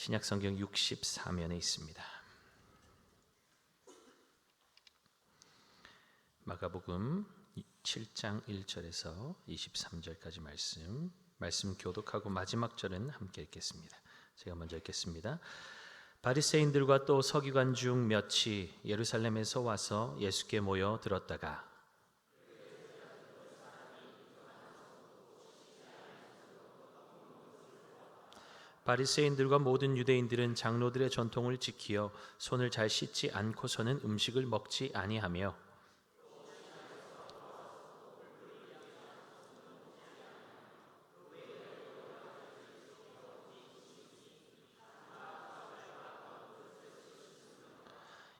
신약성경 64면에 있습니다. 마가복음 7장 1절에서 23절까지 말씀 교독하고 마지막 절은 함께 읽겠습니다. 제가 먼저 읽겠습니다. 바리새인들과 또 서기관 중 몇이 예루살렘에서 와서 예수께 모여 들었다가 바리새인들과 모든 유대인들은 장로들의 전통을 지키어 손을 잘 씻지 않고서는 음식을 먹지 아니하며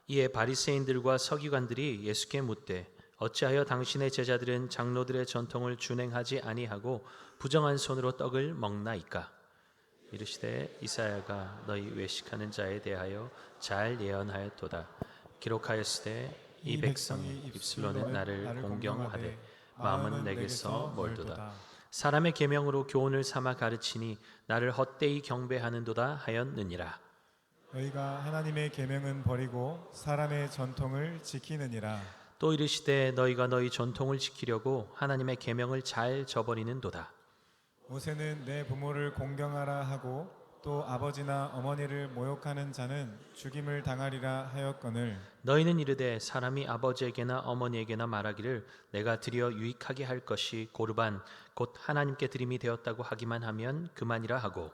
이에 바리새인들과 서기관들이 예수께 묻되 어찌하여 당신의 제자들은 장로들의 전통을 준행하지 아니하고 부정한 손으로 떡을 먹나이까? 이르시되 이사야가 너희 외식하는 자에 대하여 잘 예언하였도다. 기록하였으되 이 백성이 입술로는 나를 공경하되 마음은 내게서 멀도다. 사람의 계명으로 교훈을 삼아 가르치니 나를 헛되이 경배하는도다 하였느니라. 너희가 하나님의 계명은 버리고 사람의 전통을 지키느니라. 또 이르시되 너희가 너희 전통을 지키려고 하나님의 계명을 잘 저버리는도다. 모세는 내 부모를 공경하라 하고 또 아버지나 어머니를 모욕하는 자는 죽임을 당하리라 하였거늘 너희는 이르되 사람이 아버지에게나 어머니에게나 말하기를 내가 드려 유익하게 할 것이 고르반 곧 하나님께 드림이 되었다고 하기만 하면 그만이라 하고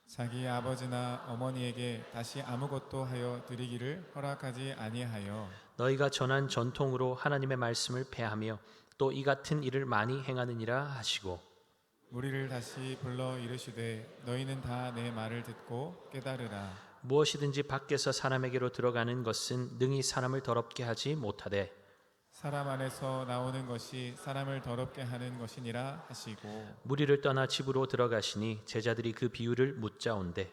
자기 아버지나 어머니에게 다시 아무것도 하여 드리기를 허락하지 아니하여 너희가 전한 전통으로 하나님의 말씀을 폐하며 또 이 같은 일을 많이 행하느니라 하시고 무리를 다시 불러 이르시되 너희는 다 내 말을 듣고 깨달으라. 무엇이든지 밖에서 사람에게로 들어가는 것은 능히 사람을 더럽게 하지 못하되 사람 안에서 나오는 것이 사람을 더럽게 하는 것이니라 하시고 무리를 떠나 집으로 들어가시니 제자들이 그 비유를 묻자온대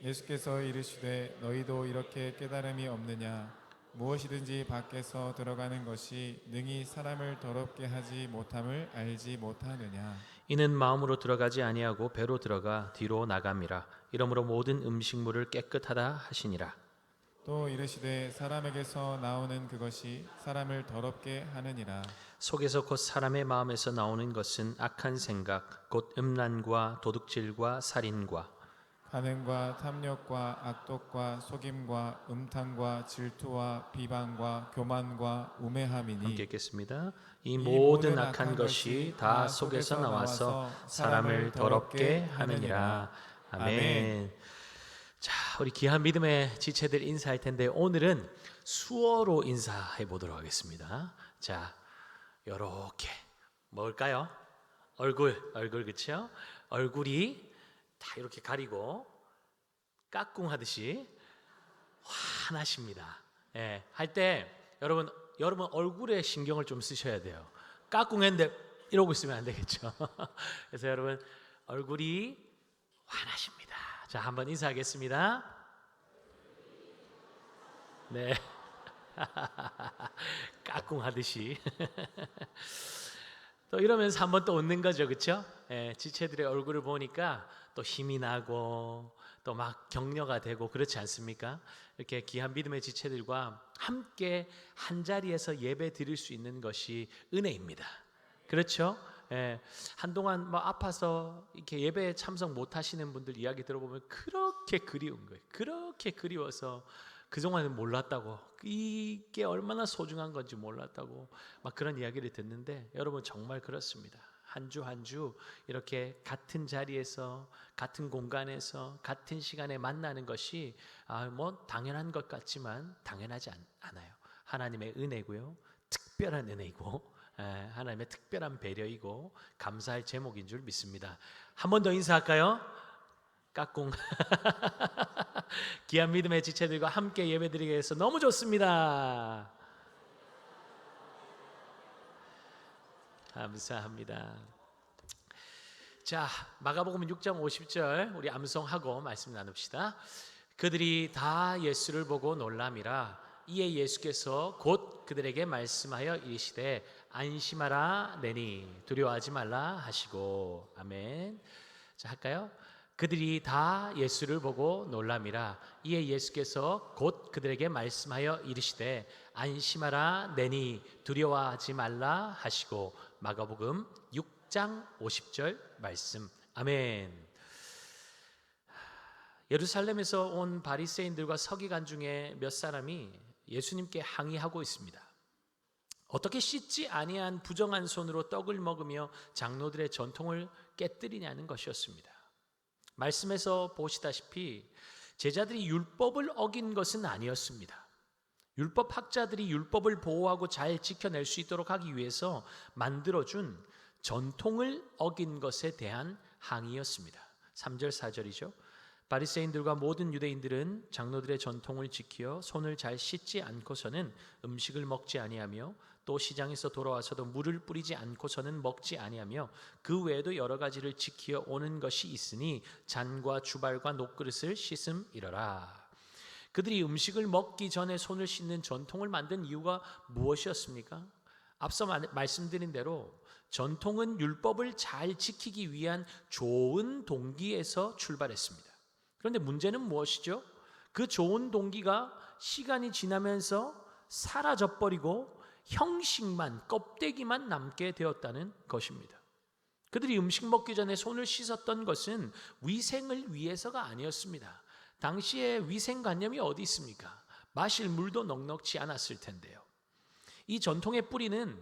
예수께서 이르시되 너희도 이렇게 깨달음이 없느냐? 무엇이든지 밖에서 들어가는 것이 능히 사람을 더럽게 하지 못함을 알지 못하느냐? 이는 마음으로 들어가지 아니하고 배로 들어가 뒤로 나감이라. 이러므로 모든 음식물을 깨끗하다 하시니라. 또 이르시되 사람에게서 나오는 그것이 사람을 더럽게 하느니라. 속에서 곧 사람의 마음에서 나오는 것은 악한 생각 곧 음란과 도둑질과 살인과 간음과 탐욕과 악독과 속임과 음탕과 질투와 비방과 교만과 우매함이니 함께 읽겠습니다. 이 모든 악한 것이 다 속에서 나와서 사람을 더럽게 하느니라. 아멘. 자, 우리 귀한 믿음의 지체들 인사할 텐데 오늘은 수어로 인사해 보도록 하겠습니다. 자, 요렇게 뭘까요? 얼굴 그렇죠? 얼굴이 다 이렇게 가리고 까꿍 하듯이 환하십니다. 예, 할 때 여러분 얼굴에 신경을 좀 쓰셔야 돼요. 까꿍 했는데 이러고 있으면 안 되겠죠. 그래서 여러분 얼굴이 환하십니다. 자, 한번 인사하겠습니다. 네. 까꿍 하듯이. 또 이러면서 한번 또 웃는 거죠, 그렇죠? 예, 지체들의 얼굴을 보니까 또 힘이 나고 또 막 격려가 되고 그렇지 않습니까? 이렇게 귀한 믿음의 지체들과 함께 한 자리에서 예배 드릴 수 있는 것이 은혜입니다. 그렇죠? 예, 한동안 뭐 아파서 이렇게 예배에 참석 못 하시는 분들 이야기 들어보면 그렇게 그리운 거예요. 그렇게 그리워서 그동안은 몰랐다고, 이게 얼마나 소중한 건지 몰랐다고 막 그런 이야기를 듣는데 여러분 정말 그렇습니다. 한 주 한 주 이렇게 같은 자리에서 같은 공간에서 같은 시간에 만나는 것이 뭐 당연한 것 같지만 당연하지 않아요. 하나님의 은혜고요, 특별한 은혜이고 하나님의 특별한 배려이고 감사할 제목인 줄 믿습니다. 한 번 더 인사할까요? 까꿍. 귀한 믿음의 지체들과 함께 예배드리게 해서 너무 좋습니다. 감사합니다. 자, 마가복음 6장 50절 우리 암송하고 말씀 나눕시다. 그들이 다 예수를 보고 놀람이라. 이에 예수께서 곧 그들에게 말씀하여 이르시되 안심하라 내니 두려워하지 말라 하시고. 아멘. 자, 할까요? 그들이 다 예수를 보고 놀람이라. 이에 예수께서 곧 그들에게 말씀하여 이르시되 안심하라 내니 두려워하지 말라 하시고. 마가복음 6장 50절 말씀. 아멘. 예루살렘에서 온 바리새인들과 서기관 중에 몇 사람이 예수님께 항의하고 있습니다. 어떻게 씻지 아니한 부정한 손으로 떡을 먹으며 장로들의 전통을 깨뜨리냐는 것이었습니다. 말씀에서 보시다시피 제자들이 율법을 어긴 것은 아니었습니다. 율법 학자들이 율법을 보호하고 잘 지켜낼 수 있도록 하기 위해서 만들어준 전통을 어긴 것에 대한 항의였습니다. 3절 4절이죠. 바리새인들과 모든 유대인들은 장로들의 전통을 지키어 손을 잘 씻지 않고서는 음식을 먹지 아니하며 또 시장에서 돌아와서도 물을 뿌리지 않고서는 먹지 아니하며 그 외에도 여러 가지를 지키어 오는 것이 있으니 잔과 주발과 녹그릇을 씻음이러라. 그들이 음식을 먹기 전에 손을 씻는 전통을 만든 이유가 무엇이었습니까? 앞서 말씀드린 대로 전통은 율법을 잘 지키기 위한 좋은 동기에서 출발했습니다. 그런데 문제는 무엇이죠? 그 좋은 동기가 시간이 지나면서 사라져버리고 형식만, 껍데기만 남게 되었다는 것입니다. 그들이 음식 먹기 전에 손을 씻었던 것은 위생을 위해서가 아니었습니다. 당시에 위생관념이 어디 있습니까? 마실 물도 넉넉지 않았을 텐데요. 이 전통의 뿌리는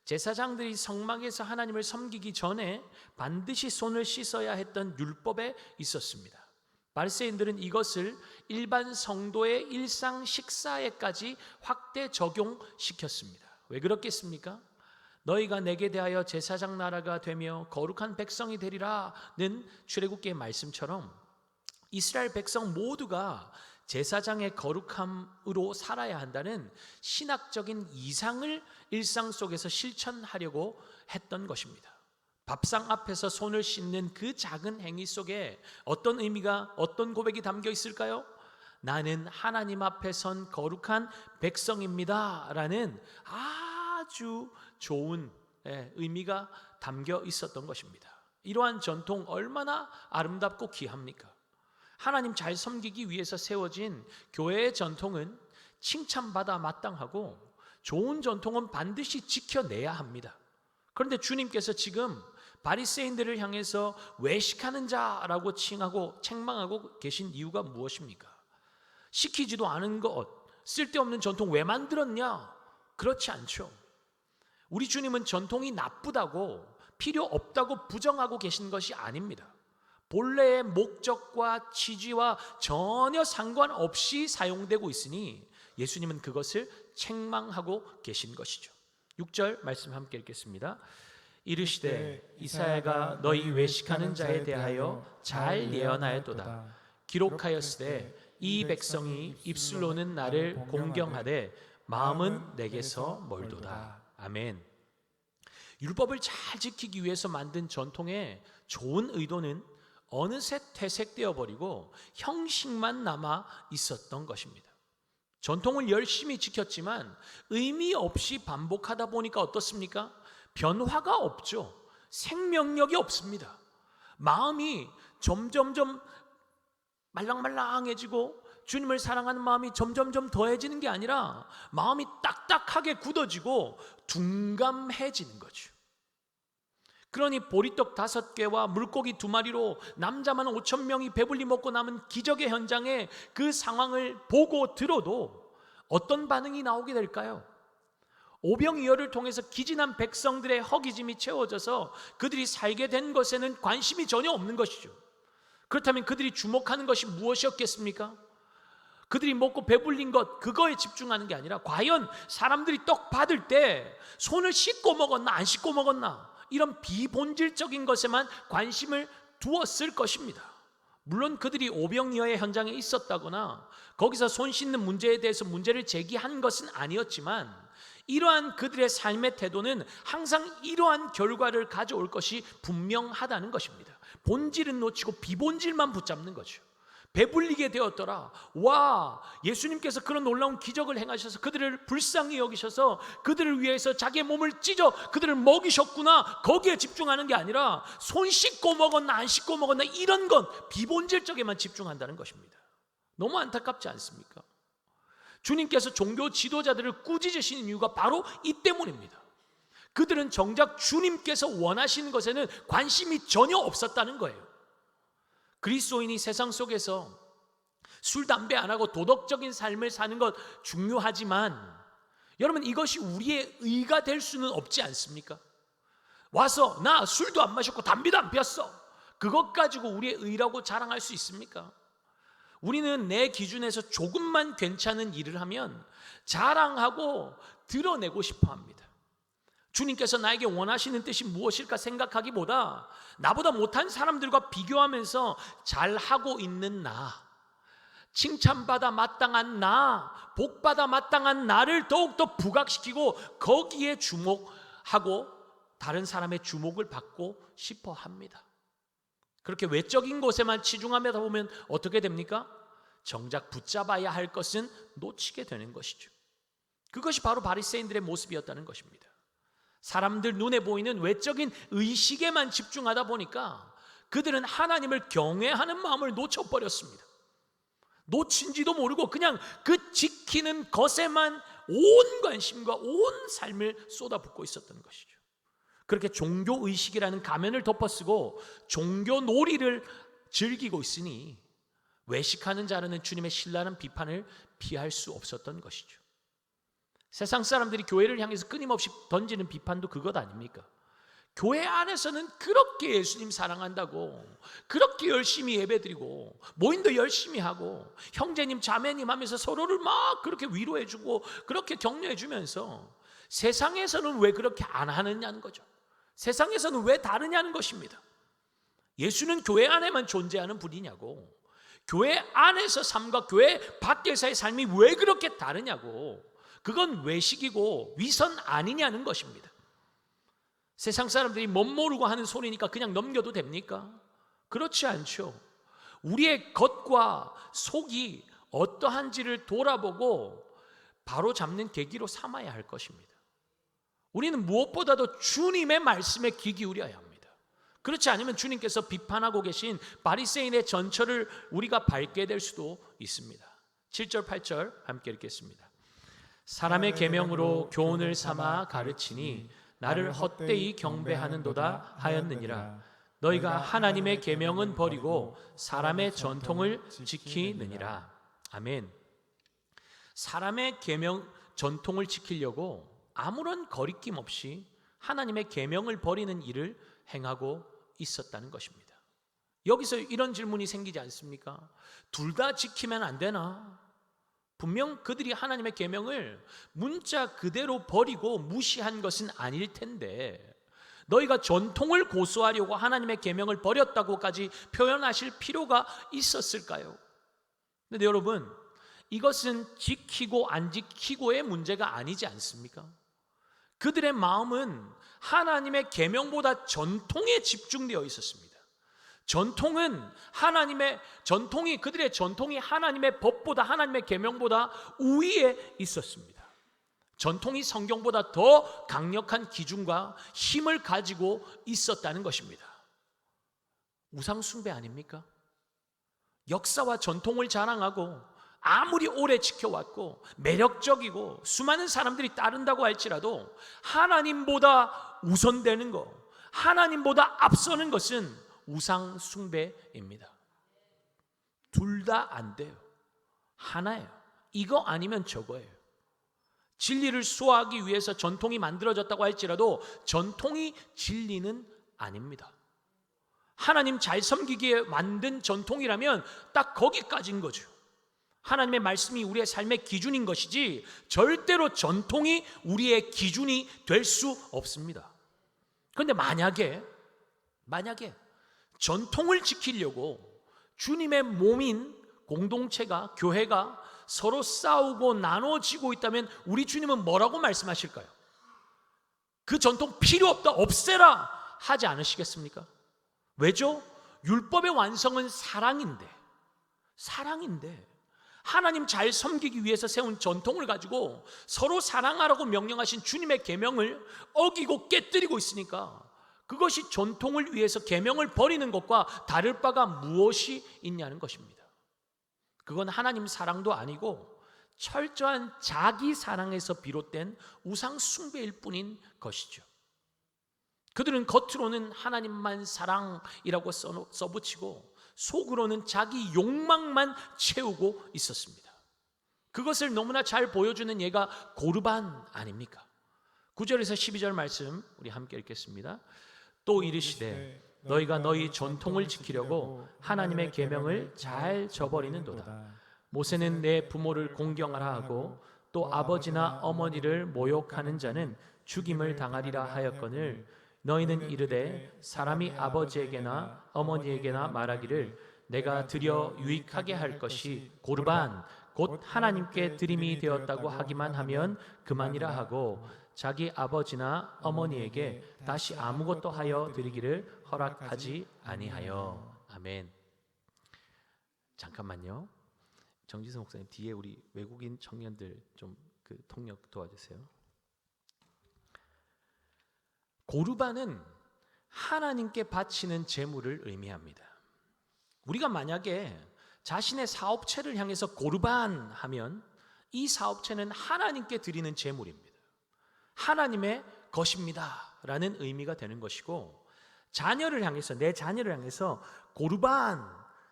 제사장들이 성막에서 하나님을 섬기기 전에 반드시 손을 씻어야 했던 율법에 있었습니다. 바리새인들은 이것을 일반 성도의 일상 식사에까지 확대 적용시켰습니다. 왜 그렇겠습니까? 너희가 내게 대하여 제사장 나라가 되며 거룩한 백성이 되리라는 출애굽기의 말씀처럼 이스라엘 백성 모두가 제사장의 거룩함으로 살아야 한다는 신학적인 이상을 일상 속에서 실천하려고 했던 것입니다. 밥상 앞에서 손을 씻는 그 작은 행위 속에 어떤 의미가, 어떤 고백이 담겨 있을까요? 나는 하나님 앞에 선 거룩한 백성입니다 라는 아주 좋은 의미가 담겨 있었던 것입니다. 이러한 전통 얼마나 아름답고 귀합니까? 하나님 잘 섬기기 위해서 세워진 교회의 전통은 칭찬받아 마땅하고 좋은 전통은 반드시 지켜내야 합니다. 그런데 주님께서 지금 바리새인들을 향해서 외식하는 자라고 칭하고 책망하고 계신 이유가 무엇입니까? 시키지도 않은 것, 쓸데없는 전통 왜 만들었냐? 그렇지 않죠. 우리 주님은 전통이 나쁘다고, 필요 없다고 부정하고 계신 것이 아닙니다. 본래의 목적과 취지와 전혀 상관없이 사용되고 있으니 예수님은 그것을 책망하고 계신 것이죠. 6절 말씀 함께 읽겠습니다. 이르시되 이사야가 너희 외식하는 자에 대하여 잘 예언하였도다. 기록하였으되 이 백성이 입술로는 나를 공경하되 마음은 내게서 멀도다. 아멘. 율법을 잘 지키기 위해서 만든 전통의 좋은 의도는 어느새 퇴색되어 버리고 형식만 남아 있었던 것입니다. 전통을 열심히 지켰지만 의미 없이 반복하다 보니까 어떻습니까? 변화가 없죠. 생명력이 없습니다. 마음이 점점점 말랑말랑해지고 주님을 사랑하는 마음이 점점점 더해지는 게 아니라 마음이 딱딱하게 굳어지고 둔감해지는 거죠. 그러니 보리떡 5개와 물고기 2마리로 남자만 5,000명이 배불리 먹고 남은 기적의 현장에 그 상황을 보고 들어도 어떤 반응이 나오게 될까요? 오병이어를 통해서 기진한 백성들의 허기짐이 채워져서 그들이 살게 된 것에는 관심이 전혀 없는 것이죠. 그렇다면 그들이 주목하는 것이 무엇이었겠습니까? 그들이 먹고 배불린 것, 그거에 집중하는 게 아니라 과연 사람들이 떡 받을 때 손을 씻고 먹었나 안 씻고 먹었나, 이런 비본질적인 것에만 관심을 두었을 것입니다. 물론 그들이 오병이어의 현장에 있었다거나 거기서 손 씻는 문제에 대해서 문제를 제기한 것은 아니었지만 이러한 그들의 삶의 태도는 항상 이러한 결과를 가져올 것이 분명하다는 것입니다. 본질은 놓치고 비본질만 붙잡는 거죠. 배불리게 되었더라. 와, 예수님께서 그런 놀라운 기적을 행하셔서 그들을 불쌍히 여기셔서 그들을 위해서 자기의 몸을 찢어 그들을 먹이셨구나. 거기에 집중하는 게 아니라 손 씻고 먹었나 안 씻고 먹었나 이런 건 비본질적에만 집중한다는 것입니다. 너무 안타깝지 않습니까? 주님께서 종교 지도자들을 꾸짖으시는 이유가 바로 이 때문입니다. 그들은 정작 주님께서 원하시는 것에는 관심이 전혀 없었다는 거예요. 그리스도인이 세상 속에서 술, 담배 안 하고 도덕적인 삶을 사는 것 중요하지만 여러분, 이것이 우리의 의가 될 수는 없지 않습니까? 와서 나 술도 안 마셨고 담배도 안 피웠어, 그것 가지고 우리의 의라고 자랑할 수 있습니까? 우리는 내 기준에서 조금만 괜찮은 일을 하면 자랑하고 드러내고 싶어 합니다. 주님께서 나에게 원하시는 뜻이 무엇일까 생각하기보다 나보다 못한 사람들과 비교하면서 잘하고 있는 나, 칭찬받아 마땅한 나, 복받아 마땅한 나를 더욱더 부각시키고 거기에 주목하고 다른 사람의 주목을 받고 싶어 합니다. 그렇게 외적인 것에만 치중하다 보면 어떻게 됩니까? 정작 붙잡아야 할 것은 놓치게 되는 것이죠. 그것이 바로 바리새인들의 모습이었다는 것입니다. 사람들 눈에 보이는 외적인 의식에만 집중하다 보니까 그들은 하나님을 경외하는 마음을 놓쳐버렸습니다. 놓친지도 모르고 그냥 그 지키는 것에만 온 관심과 온 삶을 쏟아붓고 있었던 것이죠. 그렇게 종교의식이라는 가면을 덮어쓰고 종교 놀이를 즐기고 있으니 외식하는 자는 주님의 신랄한 비판을 피할 수 없었던 것이죠. 세상 사람들이 교회를 향해서 끊임없이 던지는 비판도 그것 아닙니까? 교회 안에서는 그렇게 예수님 사랑한다고, 그렇게 열심히 예배드리고 모임도 열심히 하고 형제님 자매님 하면서 서로를 막 그렇게 위로해주고 그렇게 격려해주면서 세상에서는 왜 그렇게 안 하느냐는 거죠. 세상에서는 왜 다르냐는 것입니다. 예수는 교회 안에만 존재하는 분이냐고, 교회 안에서 삶과 교회 밖에서의 삶이 왜 그렇게 다르냐고, 그건 외식이고 위선 아니냐는 것입니다. 세상 사람들이 멋모르고 하는 소리니까 그냥 넘겨도 됩니까? 그렇지 않죠. 우리의 겉과 속이 어떠한지를 돌아보고 바로 잡는 계기로 삼아야 할 것입니다. 우리는 무엇보다도 주님의 말씀에 귀 기울여야 합니다. 그렇지 않으면 주님께서 비판하고 계신 바리새인의 전철을 우리가 밟게 될 수도 있습니다. 7절 8절 함께 읽겠습니다. 사람의 계명으로 교훈을 삼아 가르치니 나를 헛되이 경배하는도다 하였느니라. 너희가 하나님의 계명은 버리고 사람의 전통을 지키느니라. 아멘. 사람의 계명 전통을 지키려고 아무런 거리낌 없이 하나님의 계명을 버리는 일을 행하고 있었다는 것입니다. 여기서 이런 질문이 생기지 않습니까? 둘 다 지키면 안 되나? 분명 그들이 하나님의 계명을 문자 그대로 버리고 무시한 것은 아닐 텐데 너희가 전통을 고수하려고 하나님의 계명을 버렸다고까지 표현하실 필요가 있었을까요? 근데 여러분, 이것은 지키고 안 지키고의 문제가 아니지 않습니까? 그들의 마음은 하나님의 계명보다 전통에 집중되어 있었습니다. 그들의 전통이 하나님의 법보다, 하나님의 계명보다 우위에 있었습니다. 전통이 성경보다 더 강력한 기준과 힘을 가지고 있었다는 것입니다. 우상 숭배 아닙니까? 역사와 전통을 자랑하고 아무리 오래 지켜왔고 매력적이고 수많은 사람들이 따른다고 할지라도 하나님보다 우선되는 것, 하나님보다 앞서는 것은 우상 숭배입니다. 둘 다 안 돼요. 하나예요. 이거 아니면 저거예요. 진리를 수호하기 위해서 전통이 만들어졌다고 할지라도 전통이 진리는 아닙니다. 하나님 잘 섬기기에 만든 전통이라면 딱 거기까지인 거죠. 하나님의 말씀이 우리의 삶의 기준인 것이지 절대로 전통이 우리의 기준이 될 수 없습니다. 그런데 만약에 전통을 지키려고 주님의 몸인 공동체가, 교회가 서로 싸우고 나눠지고 있다면 우리 주님은 뭐라고 말씀하실까요? 그 전통 필요 없다, 없애라 하지 않으시겠습니까? 왜죠? 율법의 완성은 사랑인데 사랑인데 하나님 잘 섬기기 위해서 세운 전통을 가지고 서로 사랑하라고 명령하신 주님의 계명을 어기고 깨뜨리고 있으니까 그것이 전통을 위해서 계명을 버리는 것과 다를 바가 무엇이 있냐는 것입니다. 그건 하나님 사랑도 아니고 철저한 자기 사랑에서 비롯된 우상 숭배일 뿐인 것이죠. 그들은 겉으로는 하나님만 사랑이라고 써붙이고 속으로는 자기 욕망만 채우고 있었습니다. 그것을 너무나 잘 보여주는 예가 고르반 아닙니까? 9절에서 12절 말씀 우리 함께 읽겠습니다. 또 이르시되 너희가 너희 전통을 지키려고 하나님의 계명을 잘 저버리는도다. 모세는 내 부모를 공경하라 하고 또 아버지나 어머니를 모욕하는 자는 죽임을 당하리라 하였거늘 너희는 이르되 사람이 아버지에게나 어머니에게나 말하기를 내가 드려 유익하게 할 것이 고르반 곧 하나님께 드림이 되었다고 하기만 하면 그만이라 하고 자기 아버지나 어머니에게 다시 아무것도 하여 드리기를 허락하지 아니하여. 아멘. 잠깐만요. 정지선 목사님 뒤에 우리 외국인 청년들 좀 그 통역 도와주세요. 고르반은 하나님께 바치는 제물을 의미합니다. 우리가 만약에 자신의 사업체를 향해서 고르반 하면 이 사업체는 하나님께 드리는 제물입니다. 하나님의 것입니다 라는 의미가 되는 것이고, 자녀를 향해서, 내 자녀를 향해서 고르반,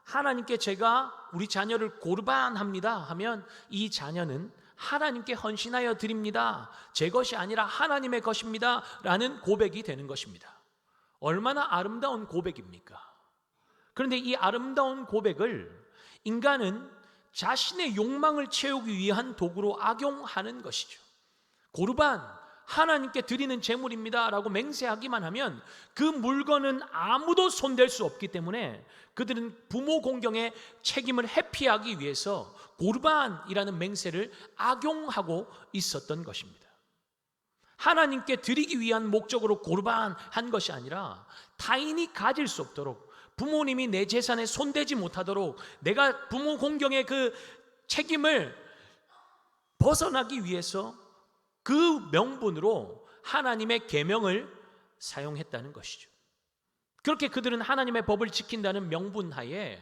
하나님께 제가 우리 자녀를 고르반 합니다 하면 이 자녀는 하나님께 헌신하여 드립니다, 제 것이 아니라 하나님의 것입니다 라는 고백이 되는 것입니다. 얼마나 아름다운 고백입니까? 그런데 이 아름다운 고백을 인간은 자신의 욕망을 채우기 위한 도구로 악용하는 것이죠. 고르반, 하나님께 드리는 제물입니다 라고 맹세하기만 하면 그 물건은 아무도 손댈 수 없기 때문에 그들은 부모 공경의 책임을 회피하기 위해서 고르반이라는 맹세를 악용하고 있었던 것입니다. 하나님께 드리기 위한 목적으로 고르반한 것이 아니라 타인이 가질 수 없도록, 부모님이 내 재산에 손대지 못하도록 내가 부모 공경의 그 책임을 벗어나기 위해서 그 명분으로 하나님의 계명을 사용했다는 것이죠. 그렇게 그들은 하나님의 법을 지킨다는 명분하에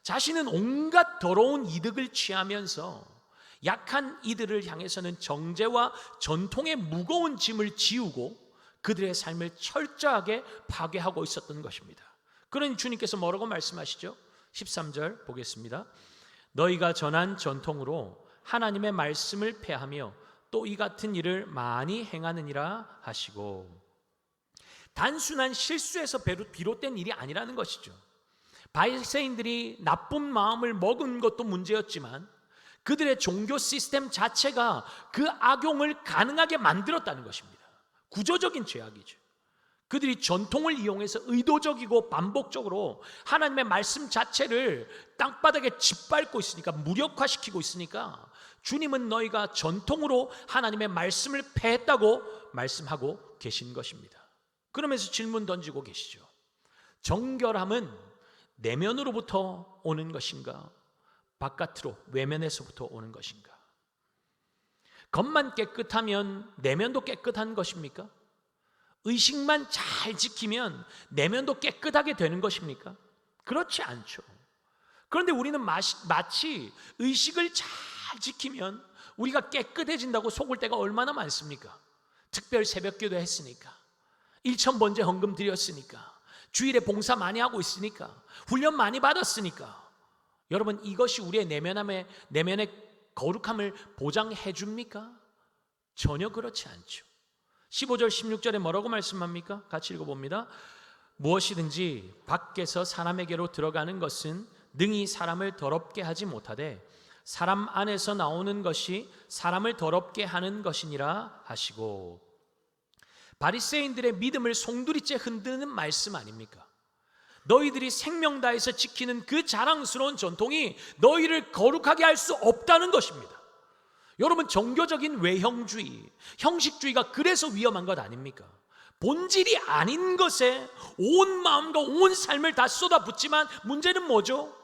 자신은 온갖 더러운 이득을 취하면서 약한 이들을 향해서는 정죄와 전통의 무거운 짐을 지우고 그들의 삶을 철저하게 파괴하고 있었던 것입니다. 그러니 주님께서 뭐라고 말씀하시죠? 13절 보겠습니다. 너희가 전한 전통으로 하나님의 말씀을 폐하며 또 이 같은 일을 많이 행하느니라 하시고, 단순한 실수에서 비롯된 일이 아니라는 것이죠. 바리새인들이 나쁜 마음을 먹은 것도 문제였지만 그들의 종교 시스템 자체가 그 악용을 가능하게 만들었다는 것입니다. 구조적인 죄악이죠. 그들이 전통을 이용해서 의도적이고 반복적으로 하나님의 말씀 자체를 땅바닥에 짓밟고 있으니까, 무력화시키고 있으니까 주님은 너희가 전통으로 하나님의 말씀을 폐했다고 말씀하고 계신 것입니다. 그러면서 질문 던지고 계시죠. 정결함은 내면으로부터 오는 것인가, 바깥으로 외면에서부터 오는 것인가? 겉만 깨끗하면 내면도 깨끗한 것입니까? 의식만 잘 지키면 내면도 깨끗하게 되는 것입니까? 그렇지 않죠. 그런데 우리는 마치 의식을 잘 지키면 우리가 깨끗해진다고 속을 때가 얼마나 많습니까? 특별 새벽기도 했으니까, 일천번제 헌금 드렸으니까, 주일에 봉사 많이 하고 있으니까, 훈련 많이 받았으니까. 여러분, 이것이 우리의 내면의 거룩함을 보장해 줍니까? 전혀 그렇지 않죠. 15절 16절에 뭐라고 말씀합니까? 같이 읽어봅니다. 무엇이든지 밖에서 사람에게로 들어가는 것은 능히 사람을 더럽게 하지 못하되 사람 안에서 나오는 것이 사람을 더럽게 하는 것이니라 하시고, 바리새인들의 믿음을 송두리째 흔드는 말씀 아닙니까? 너희들이 생명 다해서 지키는 그 자랑스러운 전통이 너희를 거룩하게 할 수 없다는 것입니다. 여러분, 종교적인 외형주의, 형식주의가 그래서 위험한 것 아닙니까? 본질이 아닌 것에 온 마음과 온 삶을 다 쏟아붓지만 문제는 뭐죠?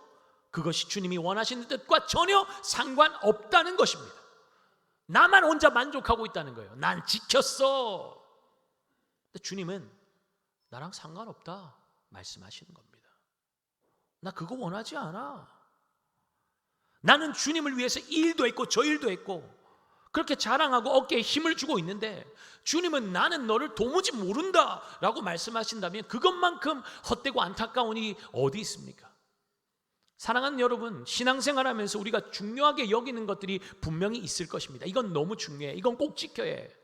그것이 주님이 원하시는 뜻과 전혀 상관없다는 것입니다. 나만 혼자 만족하고 있다는 거예요. 난 지켰어. 근데 주님은 나랑 상관없다 말씀하시는 겁니다. 나 그거 원하지 않아. 나는 주님을 위해서 이 일도 했고 저 일도 했고 그렇게 자랑하고 어깨에 힘을 주고 있는데 주님은 나는 너를 도무지 모른다 라고 말씀하신다면 그것만큼 헛되고 안타까운 일이 어디 있습니까? 사랑하는 여러분, 신앙생활하면서 우리가 중요하게 여기는 것들이 분명히 있을 것입니다. 이건 너무 중요해. 이건 꼭 지켜야 해.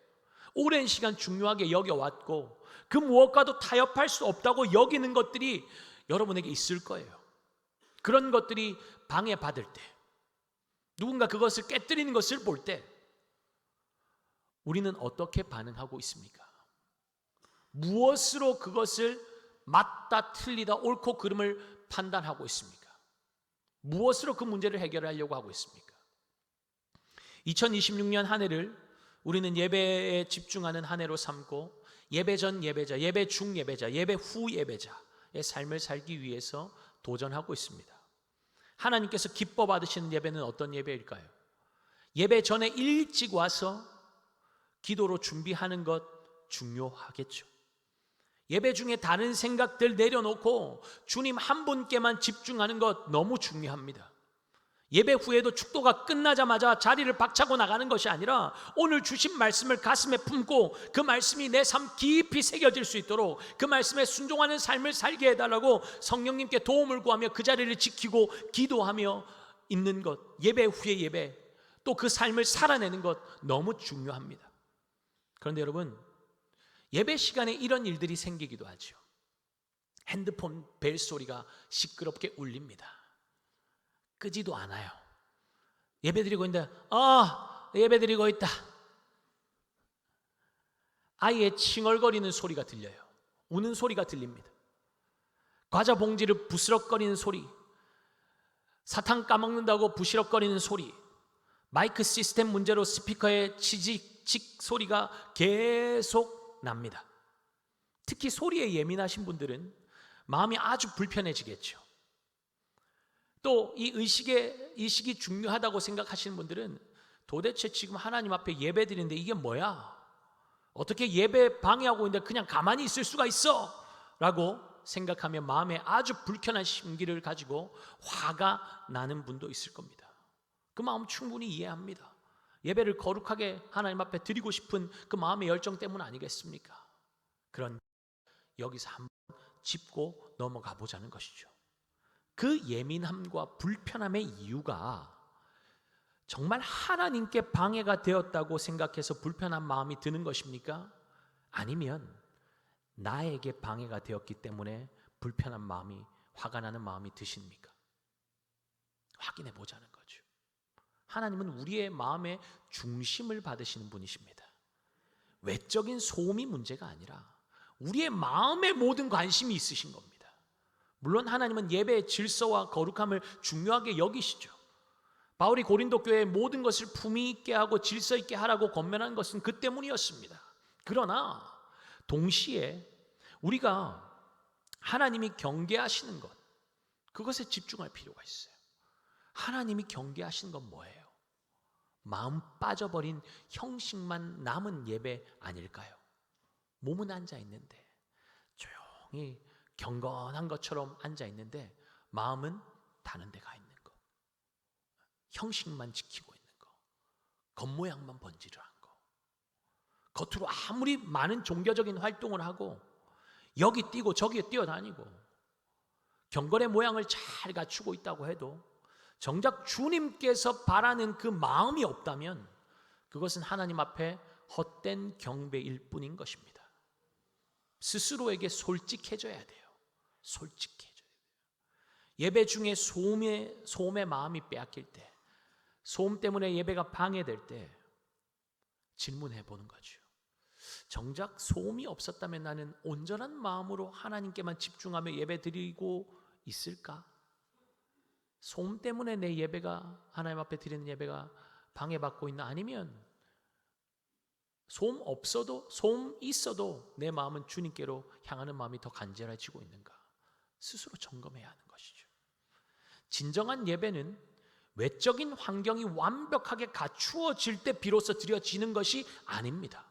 오랜 시간 중요하게 여겨왔고 그 무엇과도 타협할 수 없다고 여기는 것들이 여러분에게 있을 거예요. 그런 것들이 방해받을 때, 누군가 그것을 깨뜨리는 것을 볼 때 우리는 어떻게 반응하고 있습니까? 무엇으로 그것을 맞다 틀리다 옳고 그름을 판단하고 있습니까? 무엇으로 그 문제를 해결하려고 하고 있습니까? 2026년 한 해를 우리는 예배에 집중하는 한 해로 삼고 예배 전 예배자, 예배 중 예배자, 예배 후 예배자의 삶을 살기 위해서 도전하고 있습니다. 하나님께서 기뻐 받으시는 예배는 어떤 예배일까요? 예배 전에 일찍 와서 기도로 준비하는 것 중요하겠죠. 예배 중에 다른 생각들 내려놓고 주님 한 분께만 집중하는 것 너무 중요합니다. 예배 후에도 축도가 끝나자마자 자리를 박차고 나가는 것이 아니라 오늘 주신 말씀을 가슴에 품고 그 말씀이 내 삶 깊이 새겨질 수 있도록 그 말씀에 순종하는 삶을 살게 해달라고 성령님께 도움을 구하며 그 자리를 지키고 기도하며 있는 것, 예배 후에 예배, 또 그 삶을 살아내는 것 너무 중요합니다. 그런데 여러분, 예배 시간에 이런 일들이 생기기도 하죠. 핸드폰 벨 소리가 시끄럽게 울립니다. 끄지도 않아요. 예배 드리고 있는데 예배 드리고 있다. 아이의 칭얼거리는 소리가 들려요. 우는 소리가 들립니다. 과자 봉지를 부스럭거리는 소리, 사탕 까먹는다고 부시럭거리는 소리, 마이크 시스템 문제로 스피커의 치직 소리가 계속 납니다. 특히 소리에 예민하신 분들은 마음이 아주 불편해지겠죠. 또 이 의식이 중요하다고 생각하시는 분들은 도대체 지금 하나님 앞에 예배 드리는데 이게 뭐야? 어떻게 예배 방해하고 있는데 그냥 가만히 있을 수가 있어? 라고 생각하며 마음에 아주 불편한 심기를 가지고 화가 나는 분도 있을 겁니다. 그 마음 충분히 이해합니다. 예배를 거룩하게 하나님 앞에 드리고 싶은 그 마음의 열정 때문 아니겠습니까? 그런 여기서 한번 짚고 넘어가 보자는 것이죠. 그 예민함과 불편함의 이유가 정말 하나님께 방해가 되었다고 생각해서 불편한 마음이 드는 것입니까? 아니면 나에게 방해가 되었기 때문에 불편한 마음이, 화가 나는 마음이 드십니까? 확인해 보자는 거죠. 하나님은 우리의 마음의 중심을 받으시는 분이십니다. 외적인 소음이 문제가 아니라 우리의 마음의 모든 관심이 있으신 겁니다. 물론 하나님은 예배의 질서와 거룩함을 중요하게 여기시죠. 바울이 고린도 교회의 모든 것을 품위 있게 하고 질서 있게 하라고 권면한 것은 그 때문이었습니다. 그러나 동시에 우리가 하나님이 경계하시는 것, 그것에 집중할 필요가 있어요. 하나님이 경계하시는 건 뭐예요? 마음 빠져버린 형식만 남은 예배 아닐까요? 몸은 앉아 있는데 조용히 경건한 것처럼 앉아 있는데 마음은 다른 데 가 있는 거, 형식만 지키고 있는 거, 겉모양만 번지르한 거, 겉으로 아무리 많은 종교적인 활동을 하고 여기 뛰고 저기 뛰어다니고 경건의 모양을 잘 갖추고 있다고 해도 정작 주님께서 바라는 그 마음이 없다면 그것은 하나님 앞에 헛된 경배일 뿐인 것입니다. 스스로에게 솔직해져야 돼요. 솔직해져야 돼요. 예배 중에 소음의 마음이 빼앗길 때, 소음 때문에 예배가 방해될 때 질문해 보는 거죠. 정작 소음이 없었다면 나는 온전한 마음으로 하나님께만 집중하며 예배 드리고 있을까? 소음 때문에 내 예배가, 하나님 앞에 드리는 예배가 방해받고 있나? 아니면 소음 있어도 내 마음은 주님께로 향하는 마음이 더 간절해지고 있는가? 스스로 점검해야 하는 것이죠. 진정한 예배는 외적인 환경이 완벽하게 갖추어질 때 비로소 드려지는 것이 아닙니다.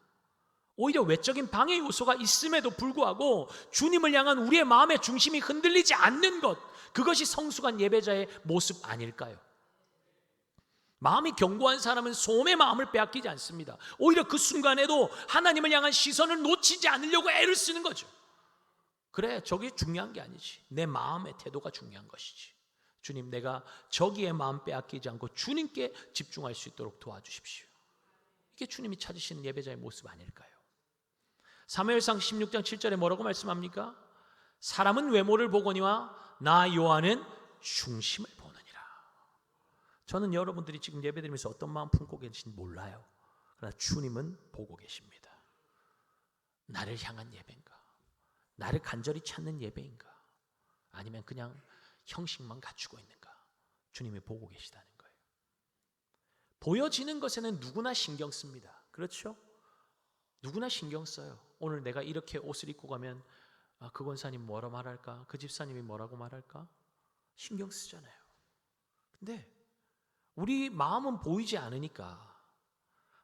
오히려 외적인 방해 요소가 있음에도 불구하고 주님을 향한 우리의 마음의 중심이 흔들리지 않는 것, 그것이 성숙한 예배자의 모습 아닐까요? 마음이 견고한 사람은 소음의 마음을 빼앗기지 않습니다. 오히려 그 순간에도 하나님을 향한 시선을 놓치지 않으려고 애를 쓰는 거죠. 그래, 저게 중요한 게 아니지. 내 마음의 태도가 중요한 것이지. 주님, 내가 저기에 마음 빼앗기지 않고 주님께 집중할 수 있도록 도와주십시오. 이게 주님이 찾으시는 예배자의 모습 아닐까요? 사무엘상 16장 7절에 뭐라고 말씀합니까? 사람은 외모를 보거니와 나 여호와는 중심을 보느니라. 저는 여러분들이 지금 예배드리면서 어떤 마음 품고 계신지 몰라요. 그러나 주님은 보고 계십니다. 나를 향한 예배인가? 나를 간절히 찾는 예배인가? 아니면 그냥 형식만 갖추고 있는가? 주님이 보고 계시다는 거예요. 보여지는 것에는 누구나 신경 씁니다. 그렇죠? 누구나 신경 써요. 오늘 내가 이렇게 옷을 입고 가면 그 권사님 뭐라 말할까? 그 집사님이 뭐라고 말할까? 신경 쓰잖아요. 근데 우리 마음은 보이지 않으니까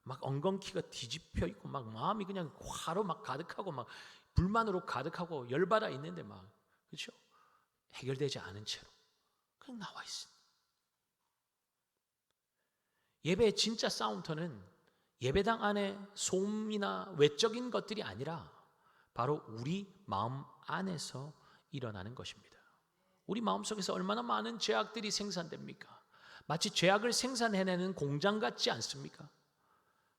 막 엉겅퀴가 뒤집혀 있고 막 마음이 그냥 화로 막 가득하고 막 불만으로 가득하고 열받아 있는데 막, 그렇죠? 해결되지 않은 채로 그냥 나와 있습니다. 예배의 진짜 싸움터는 예배당 안에 소음이나 외적인 것들이 아니라 바로 우리 마음 안에서 일어나는 것입니다. 우리 마음속에서 얼마나 많은 죄악들이 생산됩니까? 마치 죄악을 생산해내는 공장 같지 않습니까?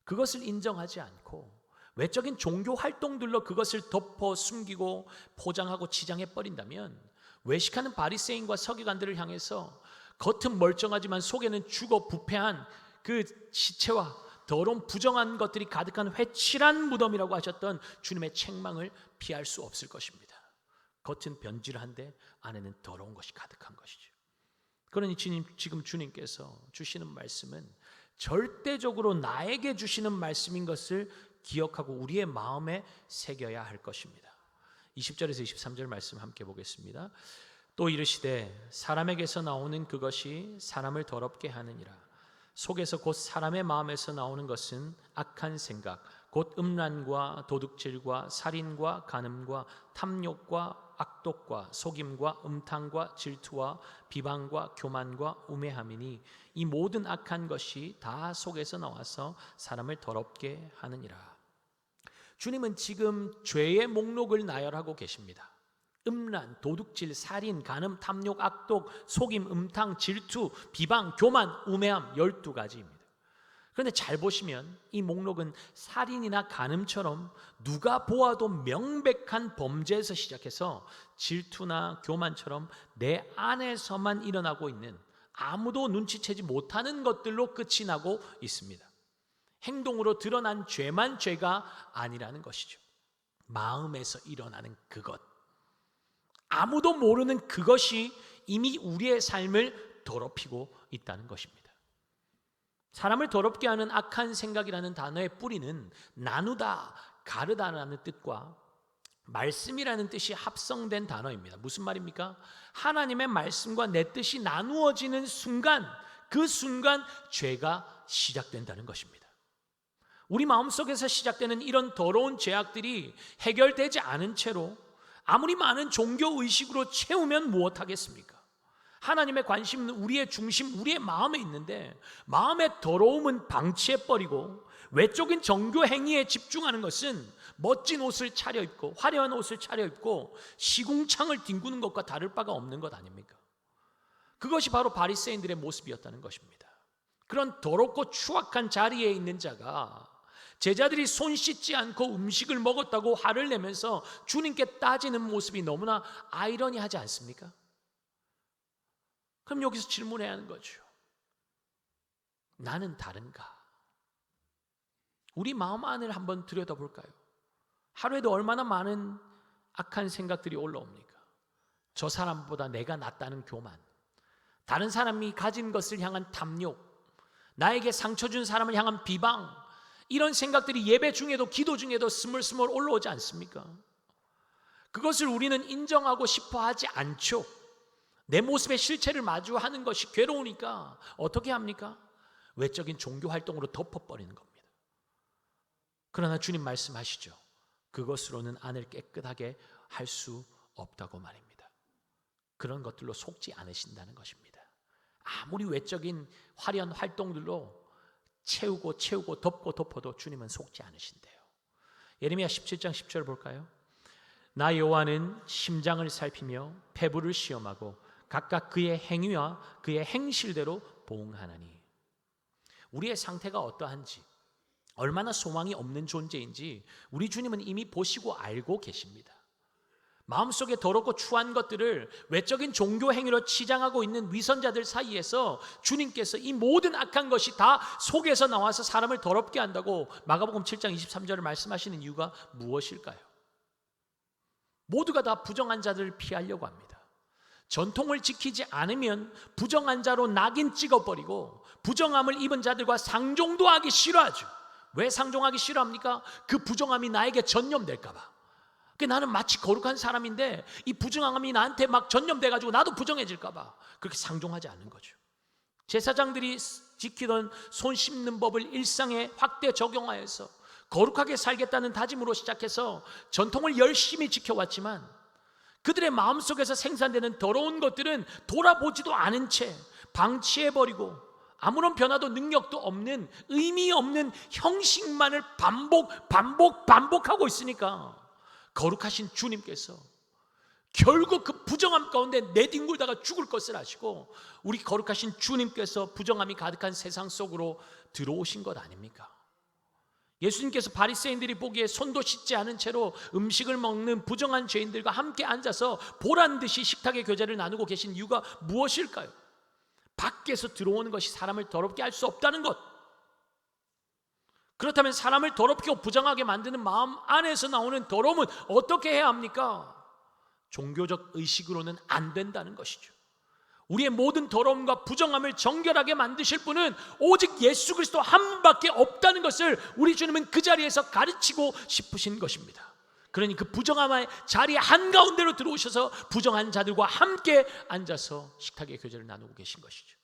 그것을 인정하지 않고 외적인 종교 활동들로 그것을 덮어 숨기고 포장하고 치장해 버린다면 외식하는 바리새인과 서기관들을 향해서 겉은 멀쩡하지만 속에는 죽어 부패한 그 시체와 더러운 부정한 것들이 가득한 회칠한 무덤이라고 하셨던 주님의 책망을 피할 수 없을 것입니다. 겉은 변질한데 안에는 더러운 것이 가득한 것이죠. 그러니 지금 주님께서 주시는 말씀은 절대적으로 나에게 주시는 말씀인 것을 기억하고 우리의 마음에 새겨야 할 것입니다. 20절에서 23절 말씀 함께 보겠습니다. 또 이르시되 사람에게서 나오는 그것이 사람을 더럽게 하느니라. 속에서 곧 사람의 마음에서 나오는 것은 악한 생각, 곧 음란과 도둑질과 살인과 간음과 탐욕과 악독과 속임과 음탕과 질투와 비방과 교만과 우매함이니 이 모든 악한 것이 다 속에서 나와서 사람을 더럽게 하느니라. 주님은 지금 죄의 목록을 나열하고 계십니다. 음란, 도둑질, 살인, 간음, 탐욕, 악독, 속임, 음탕, 질투, 비방, 교만, 우매함 12가지입니다. 그런데 잘 보시면 이 목록은 살인이나 간음처럼 누가 보아도 명백한 범죄에서 시작해서 질투나 교만처럼 내 안에서만 일어나고 있는 아무도 눈치채지 못하는 것들로 끝이 나고 있습니다. 행동으로 드러난 죄만 죄가 아니라는 것이죠. 마음에서 일어나는 그것, 아무도 모르는 그것이 이미 우리의 삶을 더럽히고 있다는 것입니다. 사람을 더럽게 하는 악한 생각이라는 단어의 뿌리는 나누다, 가르다라는 뜻과 말씀이라는 뜻이 합성된 단어입니다. 무슨 말입니까? 하나님의 말씀과 내 뜻이 나누어지는 순간, 그 순간 죄가 시작된다는 것입니다. 우리 마음속에서 시작되는 이런 더러운 죄악들이 해결되지 않은 채로 아무리 많은 종교의식으로 채우면 무엇하겠습니까? 하나님의 관심은 우리의 중심, 우리의 마음에 있는데 마음의 더러움은 방치해버리고 외적인 종교 행위에 집중하는 것은 멋진 옷을 차려입고 화려한 옷을 차려입고 시궁창을 뒹구는 것과 다를 바가 없는 것 아닙니까? 그것이 바로 바리새인들의 모습이었다는 것입니다. 그런 더럽고 추악한 자리에 있는 자가 제자들이 손 씻지 않고 음식을 먹었다고 화를 내면서 주님께 따지는 모습이 너무나 아이러니하지 않습니까? 그럼 여기서 질문해야 하는 거죠. 나는 다른가? 우리 마음 안을 한번 들여다볼까요? 하루에도 얼마나 많은 악한 생각들이 올라옵니까? 저 사람보다 내가 낫다는 교만, 다른 사람이 가진 것을 향한 탐욕, 나에게 상처 준 사람을 향한 비방, 이런 생각들이 예배 중에도 기도 중에도 스물스물 올라오지 않습니까? 그것을 우리는 인정하고 싶어 하지 않죠. 내 모습의 실체를 마주하는 것이 괴로우니까 어떻게 합니까? 외적인 종교 활동으로 덮어버리는 겁니다. 그러나 주님 말씀하시죠. 그것으로는 안을 깨끗하게 할 수 없다고 말입니다. 그런 것들로 속지 않으신다는 것입니다. 아무리 외적인 화려한 활동들로 채우고 덮어도 주님은 속지 않으신대요. 예레미야 17장 10절 볼까요? 나 여호와는 심장을 살피며 폐부를 시험하고 각각 그의 행위와 그의 행실대로 보응하나니. 우리의 상태가 어떠한지, 얼마나 소망이 없는 존재인지 우리 주님은 이미 보시고 알고 계십니다. 마음속에 더럽고 추한 것들을 외적인 종교 행위로 치장하고 있는 위선자들 사이에서 주님께서 이 모든 악한 것이 다 속에서 나와서 사람을 더럽게 한다고 마가복음 7장 23절을 말씀하시는 이유가 무엇일까요? 모두가 다 부정한 자들을 피하려고 합니다. 전통을 지키지 않으면 부정한 자로 낙인 찍어버리고 부정함을 입은 자들과 상종도 하기 싫어하죠. 왜 상종하기 싫어합니까? 그 부정함이 나에게 전염될까 봐. 나는 마치 거룩한 사람인데 이 부정함이 나한테 막 전염돼가지고 나도 부정해질까 봐 그렇게 상종하지 않는 거죠. 제사장들이 지키던 손 씻는 법을 일상에 확대 적용하여서 거룩하게 살겠다는 다짐으로 시작해서 전통을 열심히 지켜왔지만 그들의 마음속에서 생산되는 더러운 것들은 돌아보지도 않은 채 방치해버리고 아무런 변화도 능력도 없는 의미 없는 형식만을 반복하고 있으니까 거룩하신 주님께서 결국 그 부정함 가운데 내뒹굴다가 죽을 것을 아시고 우리 거룩하신 주님께서 부정함이 가득한 세상 속으로 들어오신 것 아닙니까? 예수님께서 바리새인들이 보기에 손도 씻지 않은 채로 음식을 먹는 부정한 죄인들과 함께 앉아서 보란듯이 식탁의 교제를 나누고 계신 이유가 무엇일까요? 밖에서 들어오는 것이 사람을 더럽게 할 수 없다는 것. 그렇다면 사람을 더럽게 부정하게 만드는 마음 안에서 나오는 더러움은 어떻게 해야 합니까? 종교적 의식으로는 안 된다는 것이죠. 우리의 모든 더러움과 부정함을 정결하게 만드실 분은 오직 예수 그리스도 한 분밖에 없다는 것을 우리 주님은 그 자리에서 가르치고 싶으신 것입니다. 그러니 그 부정함의 자리 한가운데로 들어오셔서 부정한 자들과 함께 앉아서 식탁의 교제를 나누고 계신 것이죠.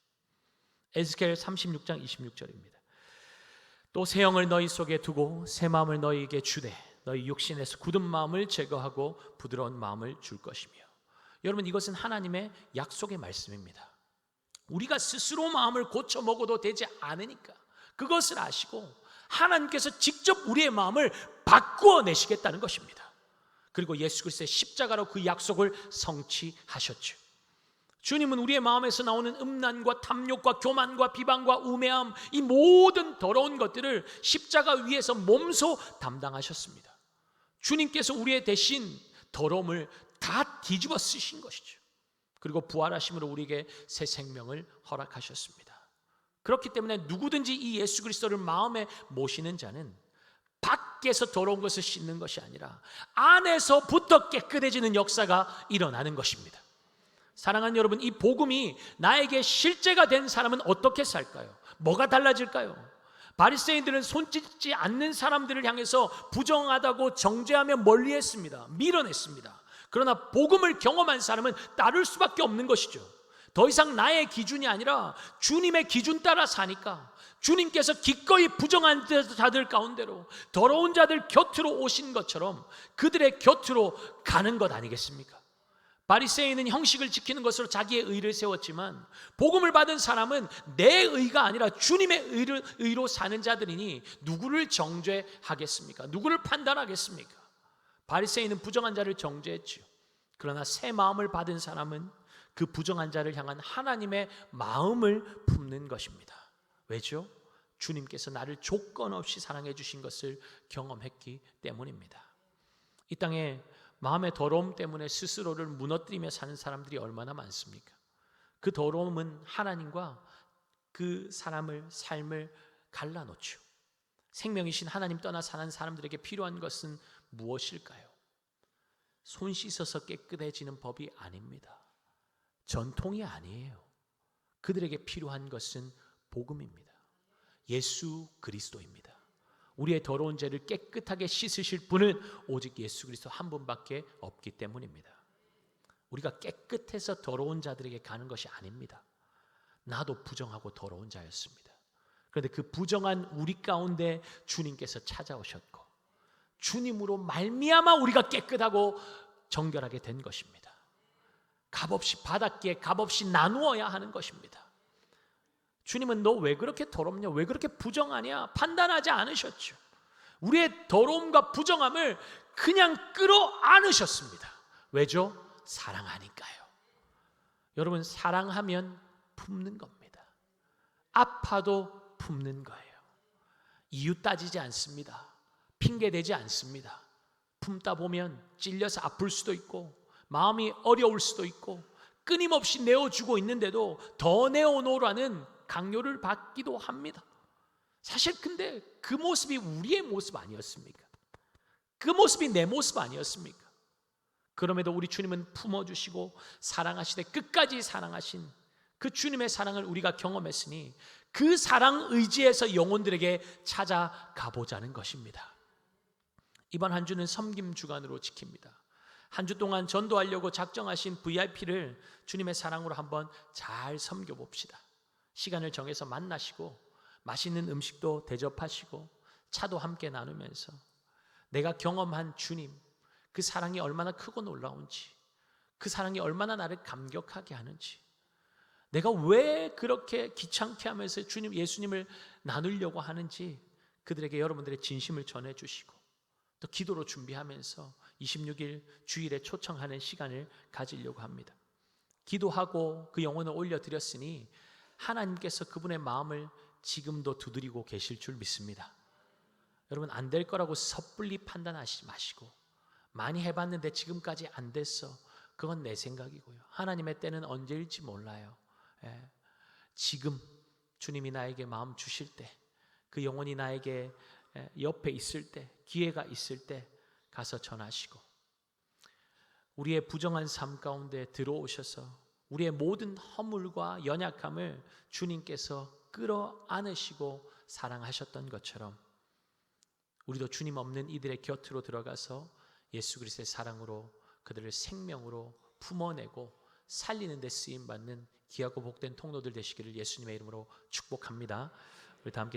에스겔 36장 26절입니다. 또 새 영을 너희 속에 두고 새 마음을 너희에게 주되 너희 육신에서 굳은 마음을 제거하고 부드러운 마음을 줄 것이며. 여러분, 이것은 하나님의 약속의 말씀입니다. 우리가 스스로 마음을 고쳐 먹어도 되지 않으니까 그것을 아시고 하나님께서 직접 우리의 마음을 바꾸어 내시겠다는 것입니다. 그리고 예수 그리스도의 십자가로 그 약속을 성취하셨죠. 주님은 우리의 마음에서 나오는 음란과 탐욕과 교만과 비방과 우매함, 이 모든 더러운 것들을 십자가 위에서 몸소 담당하셨습니다. 주님께서 우리의 대신 더러움을 다 뒤집어 쓰신 것이죠. 그리고 부활하심으로 우리에게 새 생명을 허락하셨습니다. 그렇기 때문에 누구든지 이 예수 그리스도를 마음에 모시는 자는 밖에서 더러운 것을 씻는 것이 아니라 안에서부터 깨끗해지는 역사가 일어나는 것입니다. 사랑하는 여러분, 이 복음이 나에게 실제가 된 사람은 어떻게 살까요? 뭐가 달라질까요? 바리새인들은 손 씻지 않는 사람들을 향해서 부정하다고 정죄하며 멀리했습니다. 밀어냈습니다. 그러나 복음을 경험한 사람은 따를 수밖에 없는 것이죠. 더 이상 나의 기준이 아니라 주님의 기준 따라 사니까 주님께서 기꺼이 부정한 자들 가운데로 더러운 자들 곁으로 오신 것처럼 그들의 곁으로 가는 것 아니겠습니까? 바리새인은 형식을 지키는 것으로 자기의 의를 세웠지만 복음을 받은 사람은 내 의가 아니라 주님의 의로 사는 자들이니 누구를 정죄하겠습니까? 누구를 판단하겠습니까? 바리새인은 부정한 자를 정죄했지요. 그러나 새 마음을 받은 사람은 그 부정한 자를 향한 하나님의 마음을 품는 것입니다. 왜죠? 주님께서 나를 조건 없이 사랑해 주신 것을 경험했기 때문입니다. 이 땅에 마음의 더러움 때문에 스스로를 무너뜨리며 사는 사람들이 얼마나 많습니까? 그 더러움은 하나님과 그 사람을 삶을 갈라놓죠. 생명이신 하나님 떠나 사는 사람들에게 필요한 것은 무엇일까요? 손 씻어서 깨끗해지는 법이 아닙니다. 전통이 아니에요. 그들에게 필요한 것은 복음입니다. 예수 그리스도입니다. 우리의 더러운 죄를 깨끗하게 씻으실 분은 오직 예수 그리스도 한 분밖에 없기 때문입니다. 우리가 깨끗해서 더러운 자들에게 가는 것이 아닙니다. 나도 부정하고 더러운 자였습니다. 그런데 그 부정한 우리 가운데 주님께서 찾아오셨고 주님으로 말미암아 우리가 깨끗하고 정결하게 된 것입니다. 값없이 받았기에 값없이 나누어야 하는 것입니다. 주님은 너 왜 그렇게 더럽냐? 왜 그렇게 부정하냐? 판단하지 않으셨죠. 우리의 더러움과 부정함을 그냥 끌어안으셨습니다. 왜죠? 사랑하니까요. 여러분, 사랑하면 품는 겁니다. 아파도 품는 거예요. 이유 따지지 않습니다. 핑계 대지 않습니다. 품다 보면 찔려서 아플 수도 있고 마음이 어려울 수도 있고 끊임없이 내어주고 있는데도 더 내어놓으라는 강요를 받기도 합니다. 사실 근데 그 모습이 우리의 모습 아니었습니까? 그 모습이 내 모습 아니었습니까? 그럼에도 우리 주님은 품어주시고 사랑하시되 끝까지 사랑하신 그 주님의 사랑을 우리가 경험했으니 그 사랑 의지에서 영혼들에게 찾아가보자는 것입니다. 이번 한 주는 섬김 주간으로 지킵니다. 한 주 동안 전도하려고 작정하신 VIP를 주님의 사랑으로 한번 잘 섬겨봅시다. 시간을 정해서 만나시고 맛있는 음식도 대접하시고 차도 함께 나누면서 내가 경험한 주님, 그 사랑이 얼마나 크고 놀라운지, 그 사랑이 얼마나 나를 감격하게 하는지, 내가 왜 그렇게 귀찮게 하면서 주님, 예수님을 나누려고 하는지 그들에게 여러분들의 진심을 전해주시고 또 기도로 준비하면서 26일 주일에 초청하는 시간을 가지려고 합니다. 기도하고 그 영혼을 올려드렸으니 하나님께서 그분의 마음을 지금도 두드리고 계실 줄 믿습니다. 여러분, 안 될 거라고 섣불리 판단하지 마시고 많이 해봤는데 지금까지 안 됐어. 그건 내 생각이고요. 하나님의 때는 언제일지 몰라요. 지금 주님이 나에게 마음 주실 때, 그 영혼이 나에게 옆에 있을 때, 기회가 있을 때 가서 전하시고 우리의 부정한 삶 가운데 들어오셔서 우리의 모든 허물과 연약함을 주님께서 끌어안으시고 사랑하셨던 것처럼 우리도 주님 없는 이들의 곁으로 들어가서 예수 그리스도의 사랑으로 그들을 생명으로 품어내고 살리는 데 쓰임받는 귀하고 복된 통로들 되시기를 예수님의 이름으로 축복합니다. 우리 다 함께